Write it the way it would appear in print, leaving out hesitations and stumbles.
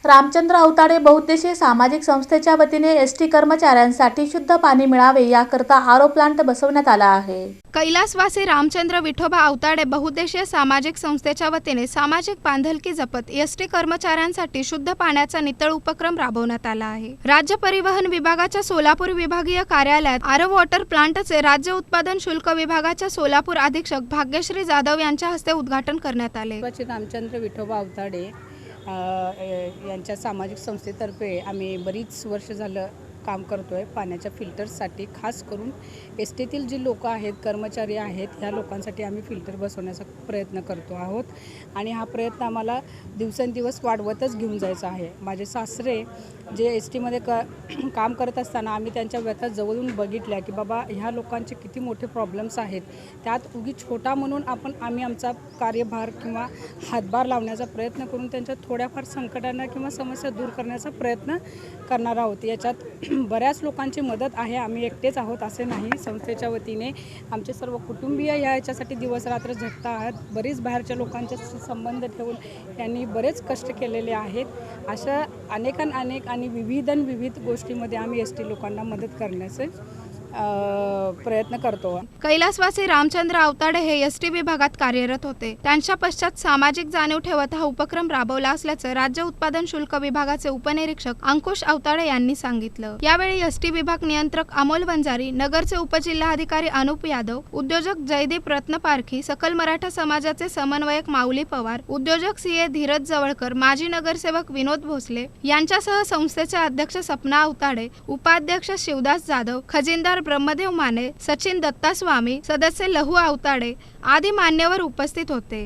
रामचंद्र अवताडे बहुउद्देशीय सामाजिक संस्थेच्या वतीने एसटी कर्मचाऱ्यांसाठी शुद्ध पाणी मिळावे याकरता आरो प्लांट बसवण्यात आला आहे। कैलासवासी रामचंद्र विठोबा अवताडे बहुउद्देशीय सामाजिक संस्थेच्या वतीने सामाजिक बांधिलकी जपत एसटी कर्मचाऱ्यांसाठी शुद्ध पाण्याचा नितळ उपक्रम राबवण्यात आला आहे। राज्य परिवहन विभागाच्या सोलापूर विभागीय कार्यालयात आरो वॉटर प्लांटचे राज्य उत्पादन शुल्क विभागाच्या सोलापूर अधीक्षक भाग्यश्री जाधव यांच्या हस्ते उद्घाटन करण्यात आले। रामचंद्र विठोबा अवताडे यांच्या सामाजिक संस्थेतर्फे आम्ही बरीच वर्ष झालं काम करतोय पाण्याच्या फिल्टर्ससाठी। खास करून एस टीतील जी लोक आहेत, कर्मचारी आहेत, ह्या लोकांसाठी आम्ही फिल्टर बसवण्याचा प्रयत्न करतो आहोत आणि हा प्रयत्न आम्हाला दिवसेंदिवस वाढवतच घेऊन जायचा आहे। माझे सासरे जे एस टीमध्ये काम करत असताना आम्ही त्यांच्या व्यथा जवळून बघितल्या की बाबा ह्या लोकांचे किती मोठे प्रॉब्लेम्स आहेत, त्यात उगी छोटा म्हणून आम्ही आमचा कार्यभार किंवा हातभार लावण्याचा प्रयत्न करून त्यांच्या थोड्याफार संकटांना किंवा समस्या दूर करण्याचा प्रयत्न करणार आहोत। याच्यात बऱ्याच लोकांची मदत आहे, आम्ही एकटेच आहोत असे नाही। संस्थेच्या वतीने आमचे सर्व कुटुंबीय याच्यासाठी दिवस रात्र झटत आहेत। बरीच बाहेरच्या लोकांचे संबंध ठेवून त्यांनी बरेच कष्ट केलेले आहेत। अशा अनेक आणि विविध गोष्टीमध्ये आम्ही एस टी लोकांना मदत करण्याचे प्रयत्न करतो। कैलासवासी रामचंद्र अवताडे हे एसटी विभागात कार्यरत होते। त्यांच्या पश्चात सामाजिक जाणीव ठेवत हा उपक्रम राबवला असल्याचं राज्य उत्पादन शुल्क विभागाचे उपनिरीक्षक अंकुश अवताडे यांनी सांगितलं। यावेळी एसटी विभाग नियंत्रक अमोल वंजारी, नगरचे उपजिल्हाधिकारी अनुप यादव, उद्योजक जयदीप रत्नपारखी, सकल मराठा समाजाचे समन्वयक माऊली पवार, उद्योजक सीए धीरज जवळकर, माजी नगरसेवक विनोद भोसले यांच्यासह संस्थेचे अध्यक्ष सपना अवताडे, उपाध्यक्ष शिवदास जाधव, खजिनदार ब्रह्मदेव माने, सचिन दत्तास्वामी, सदस्य लहू अवताडे आदी मान्यवर उपस्थित होते।